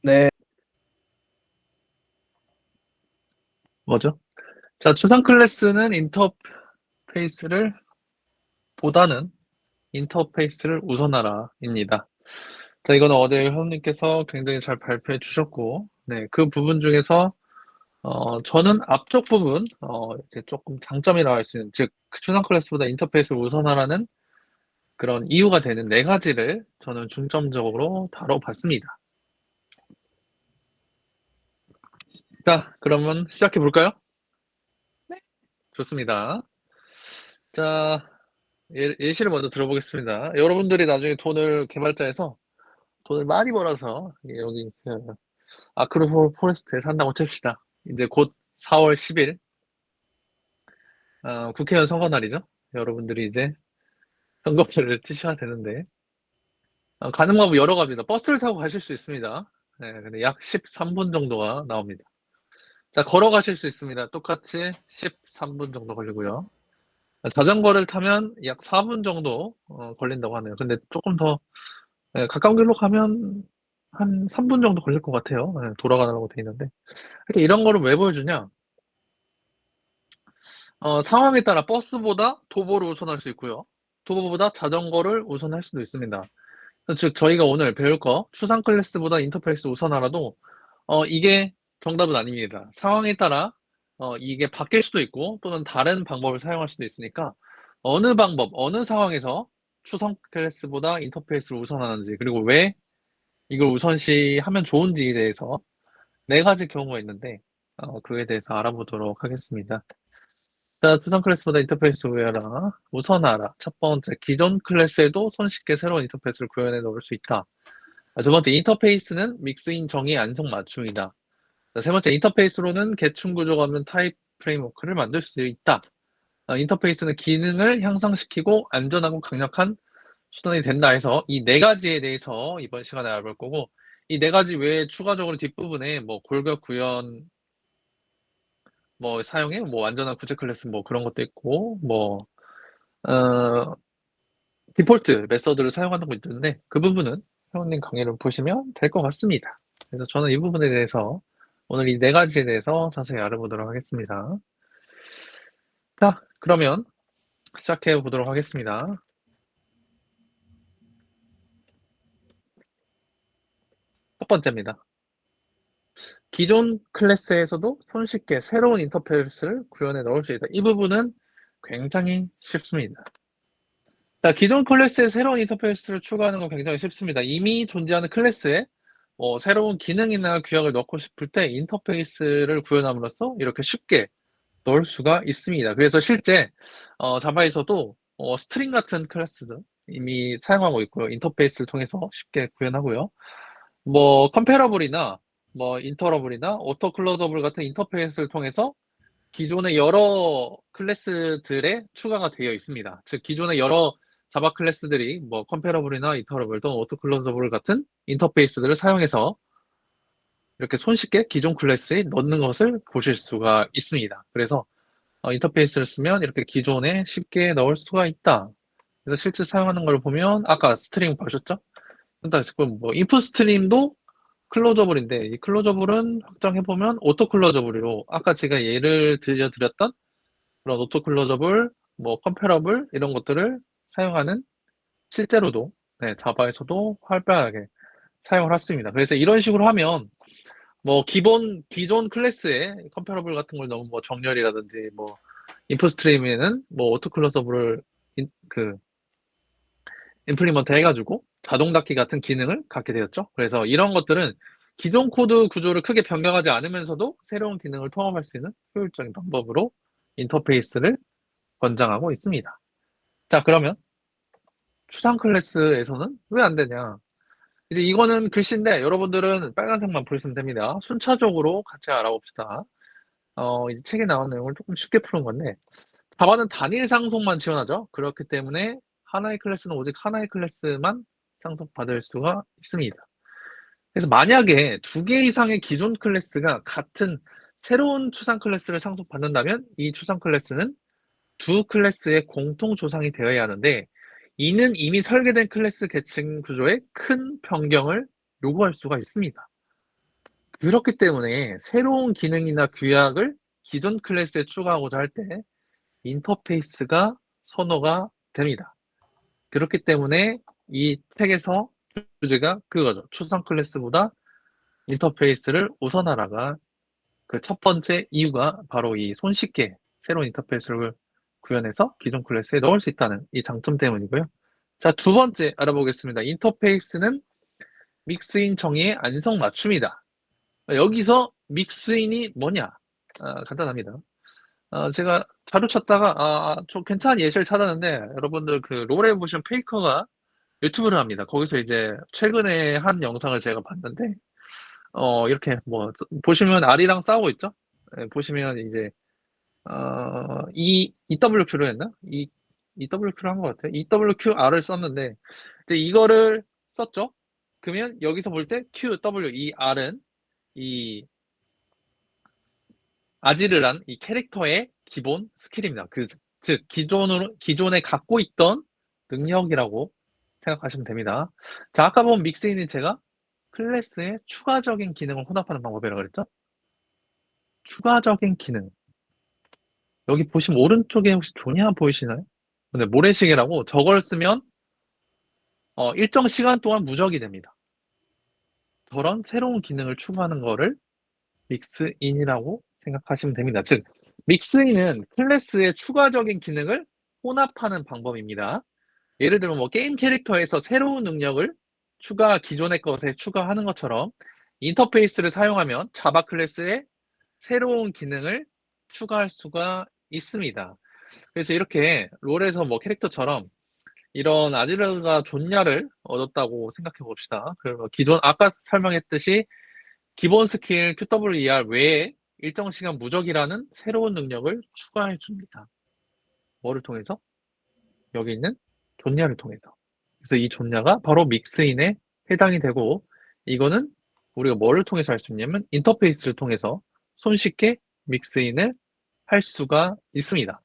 네, 뭐죠? 자, 추상 클래스는 인터페이스를 보다는 인터페이스를 우선하라입니다. 자, 이거는 어제 회원님께서 굉장히 잘 발표해 주셨고, 네, 그 부분 중에서 저는 앞쪽 부분, 이제 조금 장점이 나올 수 있는, 즉, 추상 클래스보다 인터페이스를 우선하라는 그런 이유가 되는 네 가지를 저는 중점적으로 다뤄봤습니다. 자, 그러면 시작해 볼까요? 네. 좋습니다. 자, 예시를 먼저 들어보겠습니다. 여러분들이 나중에 돈을 개발자에서 돈을 많이 벌어서 여기 그 아크로 포레스트에 산다고 칩시다. 이제 곧 4월 10일 국회의원 선거 날이죠. 여러분들이 이제 선거표를 치셔야 되는데 가는 방법 여러 가지입니다. 버스를 타고 가실 수 있습니다. 네, 근데 약 13분 정도가 나옵니다. 자, 걸어가실 수 있습니다. 똑같이 13분 정도 걸리고요. 자전거를 타면 약 4분 정도 걸린다고 하네요. 근데 조금 더 가까운 길로 가면 한 3분 정도 걸릴 것 같아요. 돌아가라고 돼 있는데. 하여튼 이런 거를 왜 보여주냐? 상황에 따라 버스보다 도보를 우선할 수 있고요. 도보보다 자전거를 우선할 수도 있습니다. 즉, 저희가 오늘 배울 거, 추상 클래스보다 인터페이스 우선하라도, 이게 정답은 아닙니다. 상황에 따라, 이게 바뀔 수도 있고, 또는 다른 방법을 사용할 수도 있으니까, 어느 방법, 어느 상황에서 추상 클래스보다 인터페이스를 우선하는지, 그리고 왜 이걸 우선시하면 좋은지에 대해서 네 가지 경우가 있는데 그에 대해서 알아보도록 하겠습니다. 자, 투상 클래스보다 인터페이스 우선하라. 첫 번째, 기존 클래스에도 손쉽게 새로운 인터페이스를 구현해 놓을 수 있다. 두 번째, 인터페이스는 믹스인 정의 안성 맞춤이다. 자, 세 번째, 인터페이스로는 계층 구조가 없는 타입 프레임워크를 만들 수 있다. 인터페이스는 기능을 향상시키고 안전하고 강력한 수단이 된다 해서 이 네 가지에 대해서 이번 시간에 알아볼 거고, 이 네 가지 외에 추가적으로 뒷부분에 뭐 골격 구현 뭐 사용해 뭐 완전한 구체 클래스 뭐 그런 것도 있고 어, 디폴트 메서드를 사용하는 거 있는데 그 부분은 회원님 강의를 보시면 될 것 같습니다. 그래서 저는 이 부분에 대해서 오늘 이 네 가지에 대해서 자세히 알아보도록 하겠습니다. 자, 그러면 시작해 보도록 하겠습니다. 첫 번째입니다. 기존 클래스에서도 손쉽게 새로운 인터페이스를 구현해 넣을 수 있다. 이 부분은 굉장히 쉽습니다. 자, 기존 클래스에 새로운 인터페이스를 추가하는 건 굉장히 쉽습니다. 이미 존재하는 클래스에 새로운 기능이나 규약을 넣고 싶을 때 인터페이스를 구현함으로써 이렇게 쉽게 넣을 수가 있습니다. 그래서 실제 자바에서도 스트링 같은 클래스도 이미 사용하고 있고요. 인터페이스를 통해서 쉽게 구현하고요. 뭐 컴패러블이나 뭐 인터러블이나 오토 클로저블 같은 인터페이스를 통해서 기존의 여러 클래스들에 추가가 되어 있습니다. 즉 기존의 여러 자바 클래스들이 뭐 컴패러블이나 인터러블 또는 오토 클로저블 같은 인터페이스들을 사용해서 이렇게 손쉽게 기존 클래스에 넣는 것을 보실 수가 있습니다. 그래서 인터페이스를 쓰면 이렇게 기존에 쉽게 넣을 수가 있다. 그래서 실제 사용하는 걸 보면 아까 스트링 보셨죠? 일단 지금 뭐 인풋 스트림도 클로저블인데 이 클로저블은 확장해보면 오토 클로저블로 아까 제가 예를 들려드렸던 그런 오토 클로저블, 뭐 컴패러블 이런 것들을 사용하는 실제로도 자바에서도 활발하게 사용을 했습니다. 그래서 이런 식으로 하면 뭐 기존 클래스에 컴패러블 같은 걸 넣으면 뭐 정렬이라든지 뭐 인풋 스트림에는 뭐 오토 클로저블을 임플리먼트 해가지고 자동 닫기 같은 기능을 갖게 되었죠. 그래서 이런 것들은 기존 코드 구조를 크게 변경하지 않으면서도 새로운 기능을 통합할 수 있는 효율적인 방법으로 인터페이스를 권장하고 있습니다. 자, 그러면 추상 클래스에서는 왜 안 되냐? 이제 이거는 글씨인데 여러분들은 빨간색만 보시면 됩니다. 순차적으로 같이 알아봅시다. 이 책에 나온 내용을 조금 쉽게 푸는 건데 자바는 단일 상속만 지원하죠. 그렇기 때문에 하나의 클래스는 오직 하나의 클래스만 상속받을 수가 있습니다. 그래서 만약에 두 개 이상의 기존 클래스가 같은 새로운 추상 클래스를 상속받는다면 이 추상 클래스는 두 클래스의 공통 조상이 되어야 하는데 이는 이미 설계된 클래스 계층 구조에 큰 변경을 요구할 수가 있습니다. 그렇기 때문에 새로운 기능이나 규약을 기존 클래스에 추가하고자 할 때 인터페이스가 선호가 됩니다. 그렇기 때문에 이 책에서 주제가 그거죠. 추상 클래스보다 인터페이스를 우선하라가 그 첫 번째 이유가 바로 이 손쉽게 새로운 인터페이스를 구현해서 기존 클래스에 넣을 수 있다는 이 장점 때문이고요. 자, 두 번째 알아보겠습니다. 인터페이스는 믹스인 정의의 안성맞춤이다. 여기서 믹스인이 뭐냐? 간단합니다. 제가 자료 찾다가 좀 괜찮은 예시를 찾았는데 여러분들 그 롤에 보시면 페이커가 유튜브를 합니다. 거기서 이제 최근에 한 영상을 제가 봤는데 이렇게 뭐 보시면 알이랑 싸우고 있죠? 예, 보시면 이제 EWQ로 했나? EWQ로 한 것 같아요. EWQR을 썼는데 이제 이거를 썼죠? 그러면 여기서 볼 때 QW, 이 R은 이 아지르란 이 캐릭터의 기본 스킬입니다. 즉 기존에 갖고 있던 능력이라고 생각하시면 됩니다. 자, 아까 본 믹스인은 제가 클래스에 추가적인 기능을 혼합하는 방법이라고 그랬죠? 추가적인 기능. 여기 보시면 오른쪽에 혹시 조냐 보이시나요? 근데 모래시계라고 저걸 쓰면 일정 시간 동안 무적이 됩니다. 저런 새로운 기능을 추가하는 거를 믹스인이라고 생각하시면 됩니다. 즉, 믹스인은 클래스의 추가적인 기능을 혼합하는 방법입니다. 예를 들면 뭐 게임 캐릭터에서 새로운 능력을 기존의 것에 추가하는 것처럼 인터페이스를 사용하면 자바 클래스에 새로운 기능을 추가할 수가 있습니다. 그래서 이렇게 롤에서 뭐 캐릭터처럼 이런 아지르가 존냐를 얻었다고 생각해 봅시다. 그리고 기존 아까 설명했듯이 기본 스킬 QWER 외에 일정 시간 무적이라는 새로운 능력을 추가해 줍니다. 뭐를 통해서? 여기 있는 존냐를 통해서. 그래서 이 존냐가 바로 믹스인에 해당이 되고 이거는 우리가 뭐를 통해서 할 수 있냐면 인터페이스를 통해서 손쉽게 믹스인을 할 수가 있습니다.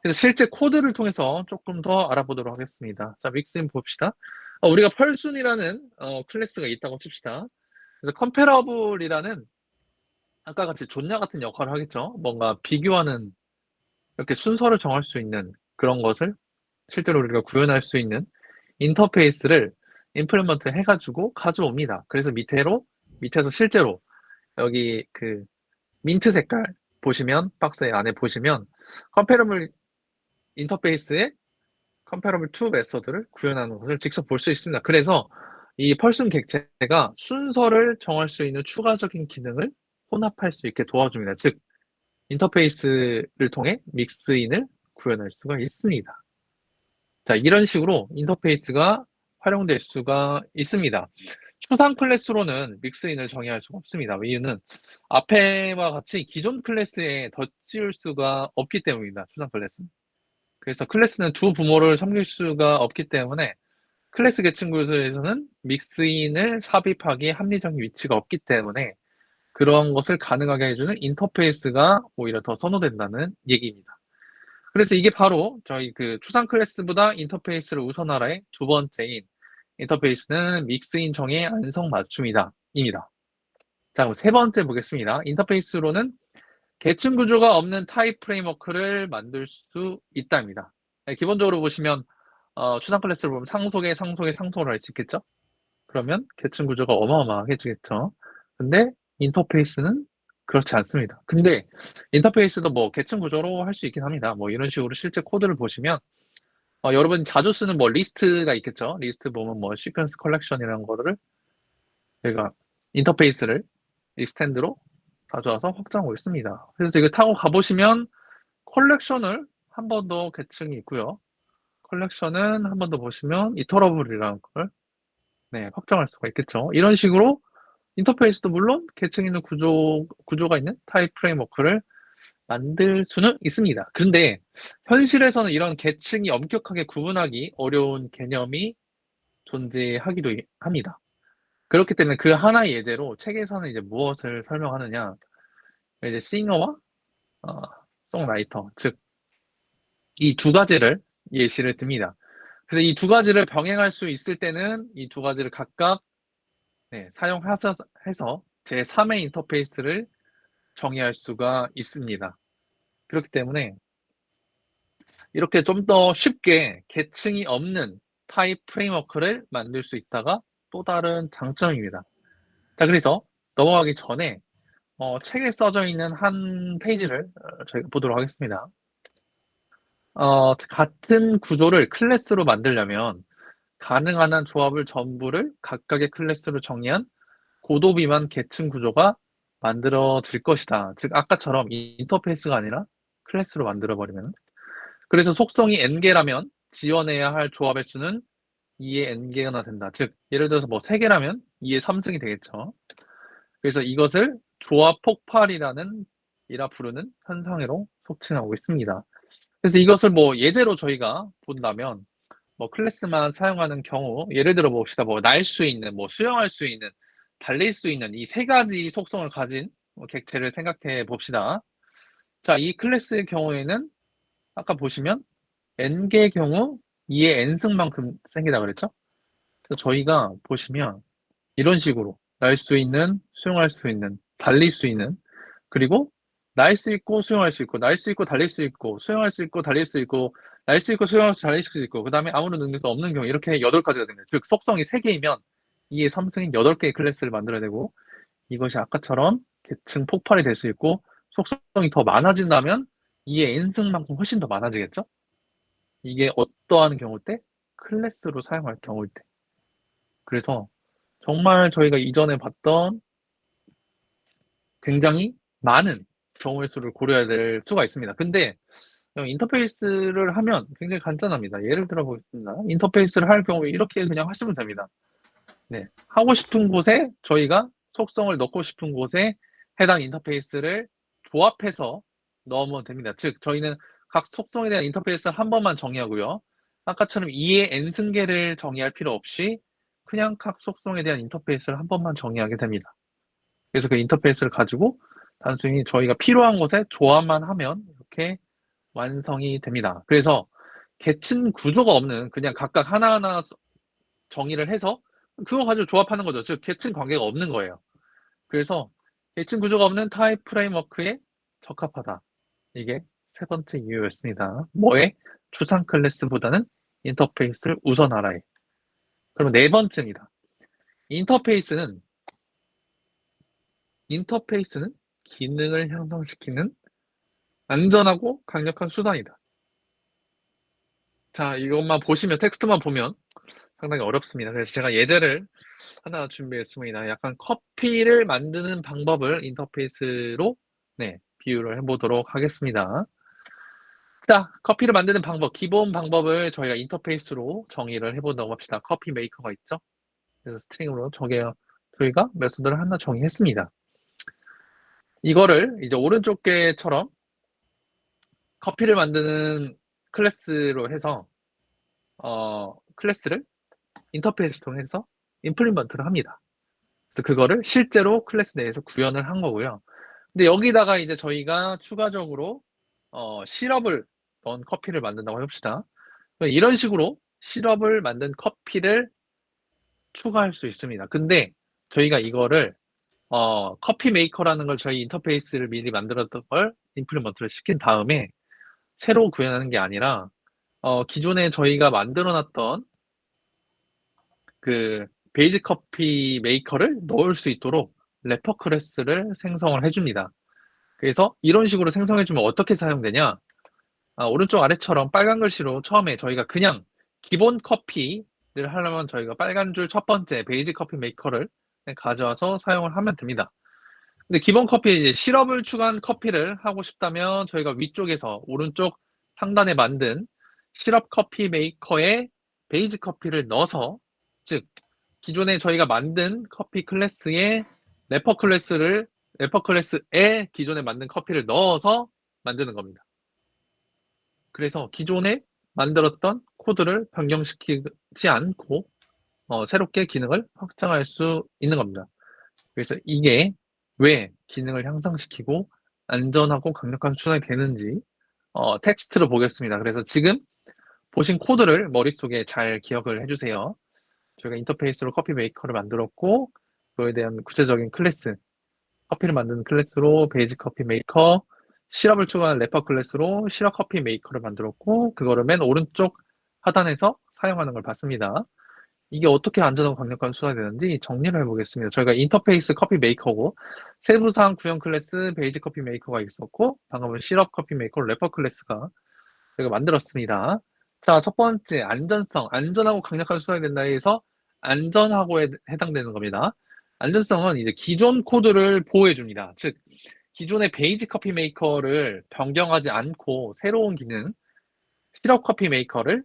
그래서 실제 코드를 통해서 조금 더 알아보도록 하겠습니다. 자, 믹스인 봅시다. 우리가 펄순이라는 클래스가 있다고 칩시다. 그래서 컴패러블이라는 아까 같이 존냐 같은 역할을 하겠죠. 뭔가 비교하는 이렇게 순서를 정할 수 있는 그런 것을 실제로 우리가 구현할 수 있는 인터페이스를 임플리먼트 해가지고 가져옵니다. 그래서 밑에서 실제로 여기 그 민트 색깔 보시면 박스의 안에 보시면 컴패러블 인터페이스에 컴패러블 투 메서드를 구현하는 것을 직접 볼 수 있습니다. 그래서 이 펄슨 객체가 순서를 정할 수 있는 추가적인 기능을 혼합할 수 있게 도와줍니다. 즉 인터페이스를 통해 믹스인을 구현할 수가 있습니다. 자, 이런 식으로 인터페이스가 활용될 수가 있습니다. 추상 클래스로는 믹스인을 정의할 수가 없습니다. 이유는 앞에와 같이 기존 클래스에 덧지을 수가 없기 때문입니다. 추상 클래스는. 그래서 클래스는 두 부모를 섬길 수가 없기 때문에 클래스 계층 구조에서는 믹스인을 삽입하기에 합리적인 위치가 없기 때문에 그런 것을 가능하게 해주는 인터페이스가 오히려 더 선호된다는 얘기입니다. 그래서 이게 바로 저희 그 추상 클래스보다 인터페이스를 우선하라의 두 번째인 인터페이스는 믹스인 정의 안성맞춤이다. 입니다. 자, 그럼 세 번째 보겠습니다. 인터페이스로는 계층 구조가 없는 타입 프레임워크를 만들 수 있답니다. 네, 기본적으로 보시면 추상 클래스를 보면 상속을 할 수 있겠죠? 그러면 계층 구조가 어마어마하게지겠죠. 근데 인터페이스는 그렇지 않습니다. 근데 인터페이스도 뭐 계층 구조로 할 수 있긴 합니다. 뭐 이런 식으로 실제 코드를 보시면 여러분이 자주 쓰는 뭐 리스트가 있겠죠. 리스트 보면 뭐 시퀀스 컬렉션이라는 거를 제가 인터페이스를 익스텐드로 가져와서 확장하고 있습니다. 그래서 이거 타고 가보시면 컬렉션을 한 번 더 계층이 있고요. 컬렉션은 한 번 더 보시면 이터러블이라는 걸 확정할 수가 있겠죠. 이런 식으로 인터페이스도 물론 계층 있는 구조가 있는 타입 프레임워크를 만들 수는 있습니다. 그런데 현실에서는 이런 계층이 엄격하게 구분하기 어려운 개념이 존재하기도 합니다. 그렇기 때문에 그 하나의 예제로 책에서는 이제 무엇을 설명하느냐, 이제 싱어와 송라이터, 즉 이 두 가지를 예시를 듭니다. 그래서 이 두 가지를 병행할 수 있을 때는 이 두 가지를 각각 사용해서 제3의 인터페이스를 정의할 수가 있습니다. 그렇기 때문에 이렇게 좀 더 쉽게 계층이 없는 타입 프레임워크를 만들 수 있다가 또 다른 장점입니다. 자, 그래서 넘어가기 전에 책에 써져 있는 한 페이지를 저희가 보도록 하겠습니다. 같은 구조를 클래스로 만들려면 가능한 한 조합을 전부를 각각의 클래스로 정의한 고도 비만 계층 구조가 만들어질 것이다. 즉 아까처럼 인터페이스가 아니라 클래스로 만들어 버리면, 그래서 속성이 n개라면 지원해야 할 조합의 수는 2의 n개나 된다. 즉 예를 들어서 뭐 3개라면 2의 3승이 되겠죠. 그래서 이것을 조합 폭발이라는 이라 부르는 현상으로 속칭하고 있습니다. 그래서 이것을 뭐 예제로 저희가 본다면 뭐 클래스만 사용하는 경우, 예를 들어 봅시다. 뭐 날 수 있는, 뭐 수영할 수 있는, 달릴 수 있는 이 세 가지 속성을 가진 객체를 생각해 봅시다. 자, 이 클래스의 경우에는 아까 보시면 n개의 경우 2의 n승만큼 생기다 그랬죠? 그래서 저희가 보시면 이런 식으로 날 수 있는, 수영할 수 있는, 달릴 수 있는, 그리고 날 수 있고 수영할 수 있고, 날 수 있고 달릴 수 있고, 수영할 수 있고 달릴 수 있고, 날 수 있고 수영할 수 달릴 수 있고, 그 다음에 아무런 능력도 없는 경우 이렇게 8가지가 됩니다. 즉 속성이 3개이면 2의 3승인 8개의 클래스를 만들어야 되고, 이것이 아까처럼 계층 폭발이 될 수 있고, 속성이 더 많아진다면 2의 n승만큼 훨씬 더 많아지겠죠? 이게 어떠한 경우 때? 클래스로 사용할 경우일 때. 그래서 정말 저희가 이전에 봤던 굉장히 많은 경우의 수를 고려해야 될 수가 있습니다. 근데 인터페이스를 하면 굉장히 간단합니다. 예를 들어 보겠습니다. 인터페이스를 할 경우에 이렇게 그냥 하시면 됩니다. 네, 하고 싶은 곳에 저희가 속성을 넣고 싶은 곳에 해당 인터페이스를 조합해서 넣으면 됩니다. 즉 저희는 각 속성에 대한 인터페이스를 한 번만 정의하고요. 아까처럼 2의 n승계를 정의할 필요 없이 그냥 각 속성에 대한 인터페이스를 한 번만 정의하게 됩니다. 그래서 그 인터페이스를 가지고 단순히 저희가 필요한 곳에 조합만 하면 이렇게 완성이 됩니다. 그래서 계층 구조가 없는 그냥 각각 하나하나 정의를 해서 그거 가지고 조합하는 거죠. 즉 계층 관계가 없는 거예요. 그래서 계층 구조가 없는 타입 프레임워크에 적합하다. 이게 세 번째 이유였습니다. 뭐에? 추상 클래스보다는 인터페이스를 우선하라에. 그럼 네 번째입니다. 인터페이스는 기능을 향상시키는 안전하고 강력한 수단이다. 자, 이것만 보시면, 텍스트만 보면 상당히 어렵습니다. 그래서 제가 예제를 하나 준비했습니다. 약간 커피를 만드는 방법을 인터페이스로 비유를 해보도록 하겠습니다. 자, 커피를 만드는 방법, 기본 방법을 저희가 인터페이스로 정의를 해보도록 합시다. 커피 메이커가 있죠? 그래서 스트링으로 저희가 메소드를 하나 정의했습니다. 이거를 이제 오른쪽 개처럼 커피를 만드는 클래스로 해서 클래스를 인터페이스를 통해서 임플리먼트를 합니다. 그래서 그거를 실제로 클래스 내에서 구현을 한 거고요. 근데 여기다가 이제 저희가 추가적으로 시럽을 넣은 커피를 만든다고 해봅시다. 이런 식으로 시럽을 만든 커피를 추가할 수 있습니다. 근데 저희가 이거를 커피 메이커라는 걸 저희 인터페이스를 미리 만들었던 걸 임플리먼트를 시킨 다음에 새로 구현하는 게 아니라 기존에 저희가 만들어 놨던 그 베이직 커피 메이커를 넣을 수 있도록 래퍼 클래스를 생성을 해줍니다. 그래서 이런 식으로 생성해주면 어떻게 사용되냐? 오른쪽 아래처럼 빨간 글씨로 처음에 저희가 그냥 기본 커피를 하려면 저희가 빨간 줄 첫 번째 베이직 커피 메이커를 가져와서 사용을 하면 됩니다. 근데 기본 커피에 이제 시럽을 추가한 커피를 하고 싶다면 저희가 위쪽에서 오른쪽 상단에 만든 시럽 커피 메이커에 베이직 커피를 넣어서, 즉 기존에 저희가 만든 커피 클래스에 래퍼 클래스에 기존에 만든 커피를 넣어서 만드는 겁니다. 그래서 기존에 만들었던 코드를 변경시키지 않고 새롭게 기능을 확장할 수 있는 겁니다. 그래서 이게 왜 기능을 향상시키고 안전하고 강력한 수단이 되는지 텍스트로 보겠습니다. 그래서 지금 보신 코드를 머릿속에 잘 기억을 해주세요. 저희가 인터페이스로 커피 메이커를 만들었고 그거에 대한 구체적인 클래스, 커피를 만드는 클래스로 베이직 커피 메이커, 시럽을 추가한 래퍼 클래스로 시럽 커피 메이커를 만들었고, 그거를 맨 오른쪽 하단에서 사용하는 걸 봤습니다. 이게 어떻게 안전하고 강력한 수단이 되는지 정리를 해보겠습니다. 저희가 인터페이스 커피 메이커고, 세부상 구형 클래스 베이직 커피 메이커가 있었고, 방금은 시럽 커피 메이커 래퍼 클래스가 저희가 만들었습니다. 자, 첫 번째, 안전성. 안전하고 강력한 수단이 된다 해서 안전하고에 해당되는 겁니다. 안전성은 이제 기존 코드를 보호해줍니다. 즉, 기존의 베이직 커피 메이커를 변경하지 않고 새로운 기능, 시럽 커피 메이커를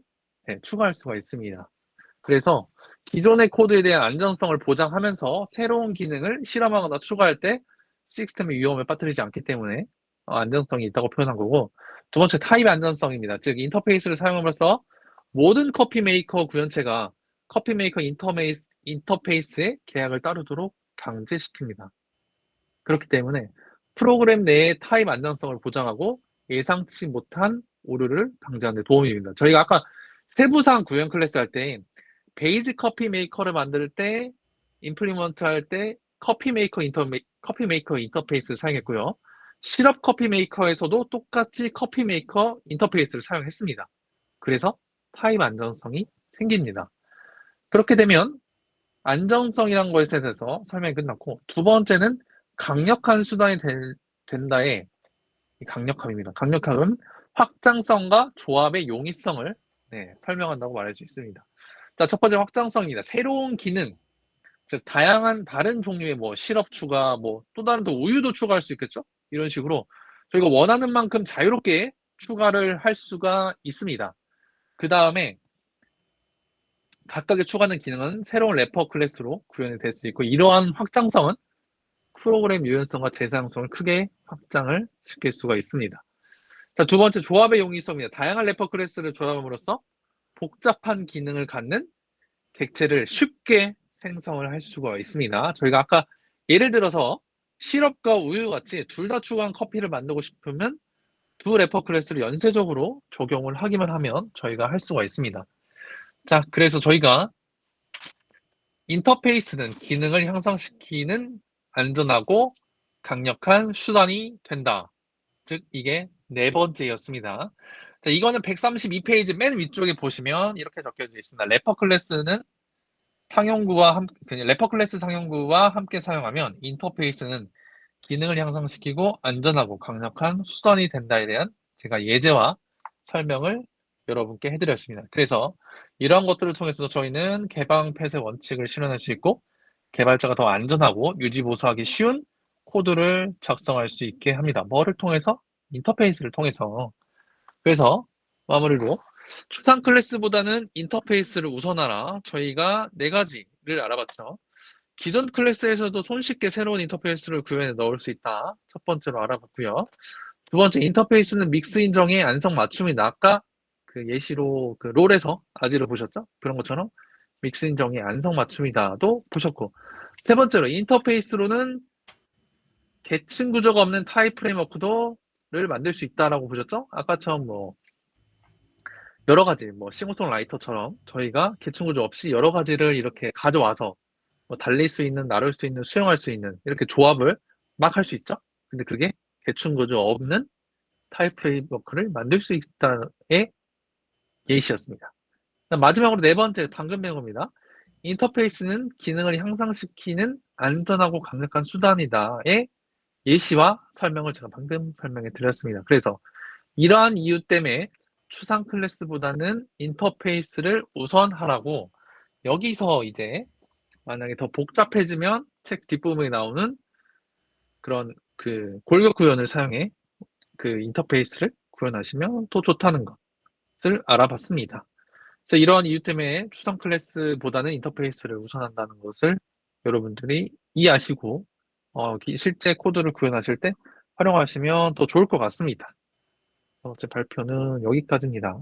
추가할 수가 있습니다. 그래서 기존의 코드에 대한 안전성을 보장하면서 새로운 기능을 실험하거나 추가할 때 시스템의 위험을 빠뜨리지 않기 때문에 안전성이 있다고 표현한 거고, 두 번째 타입 안전성입니다. 즉 인터페이스를 사용함으로써 모든 커피 메이커 구현체가 커피 메이커 인터페이스의 계약을 따르도록 강제시킵니다. 그렇기 때문에 프로그램 내의 타입 안전성을 보장하고 예상치 못한 오류를 방지하는 데 도움이 됩니다. 저희가 아까 세부상 구현 클래스 할 때 베이직 커피 메이커를 만들 때 임플리먼트 할 때 커피 메이커 인터페이스를 사용했고요. 시럽 커피 메이커에서도 똑같이 커피 메이커 인터페이스를 사용했습니다. 그래서 타입 안전성이 생깁니다. 그렇게 되면 안정성이란 것에 대해서 설명이 끝났고, 두 번째는 강력한 수단이 된다의 강력함입니다. 강력함은 확장성과 조합의 용이성을 설명한다고 말할 수 있습니다. 자, 첫 번째 확장성입니다. 새로운 기능, 즉 다양한 다른 종류의 뭐 시럽 추가, 뭐 또 다른 또 우유도 추가할 수 있겠죠? 이런 식으로 저희가 원하는 만큼 자유롭게 추가를 할 수가 있습니다. 그 다음에 각각의 추가하는 기능은 새로운 래퍼 클래스로 구현이 될 수 있고, 이러한 확장성은 프로그램 유연성과 재사용성을 크게 확장을 시킬 수가 있습니다. 자, 두 번째 조합의 용이성입니다. 다양한 래퍼 클래스를 조합함으로써 복잡한 기능을 갖는 객체를 쉽게 생성을 할 수가 있습니다. 저희가 아까 예를 들어서 시럽과 우유 같이 둘 다 추가한 커피를 만들고 싶으면 두 래퍼 클래스를 연쇄적으로 적용을 하기만 하면 저희가 할 수가 있습니다. 자, 그래서 저희가 인터페이스는 기능을 향상시키는 안전하고 강력한 수단이 된다. 즉 이게 네 번째였습니다. 자, 이거는 132페이지 맨 위쪽에 보시면 이렇게 적혀져 있습니다. 래퍼 클래스 상용구와 함께 사용하면 인터페이스는 기능을 향상시키고 안전하고 강력한 수단이 된다에 대한 제가 예제와 설명을 여러분께 해드렸습니다. 그래서 이러한 것들을 통해서 저희는 개방 폐쇄 원칙을 실현할 수 있고, 개발자가 더 안전하고 유지보수하기 쉬운 코드를 작성할 수 있게 합니다. 뭐를 통해서? 인터페이스를 통해서. 그래서 마무리로 추상 클래스보다는 인터페이스를 우선하라. 저희가 네 가지를 알아봤죠. 기존 클래스에서도 손쉽게 새로운 인터페이스를 구현해 넣을 수 있다. 첫 번째로 알아봤고요. 두 번째, 인터페이스는 믹스 인정의 안성 맞춤이다. 아까 그 예시로 그 롤에서 아지를 보셨죠? 그런 것처럼 믹스 인정의 안성 맞춤이다도 보셨고, 세 번째로 인터페이스로는 계층 구조가 없는 타입 프레임워크를 만들 수 있다라고 보셨죠? 아까처럼 뭐 여러 가지 뭐 싱글송라이터처럼 저희가 계층 구조 없이 여러 가지를 이렇게 가져와서 뭐 달릴 수 있는, 나눌 수 있는, 수용할 수 있는 이렇게 조합을 막 할 수 있죠. 근데 그게 계층 구조 없는 타입 프레임워크를 만들 수 있다의 예시였습니다. 마지막으로 네 번째, 방금 배운 겁니다. 인터페이스는 기능을 향상시키는 안전하고 강력한 수단이다의 예시와 설명을 제가 방금 설명해 드렸습니다. 그래서 이러한 이유 때문에 추상 클래스보다는 인터페이스를 우선하라고, 여기서 이제 만약에 더 복잡해지면 책 뒷부분에 나오는 그런 그 골격 구현을 사용해 그 인터페이스를 구현하시면 더 좋다는 것을 알아봤습니다. 그래서 이러한 이유 때문에 추상 클래스보다는 인터페이스를 우선한다는 것을 여러분들이 이해하시고 실제 코드를 구현하실 때 활용하시면 더 좋을 것 같습니다. 제 발표는 여기까지입니다.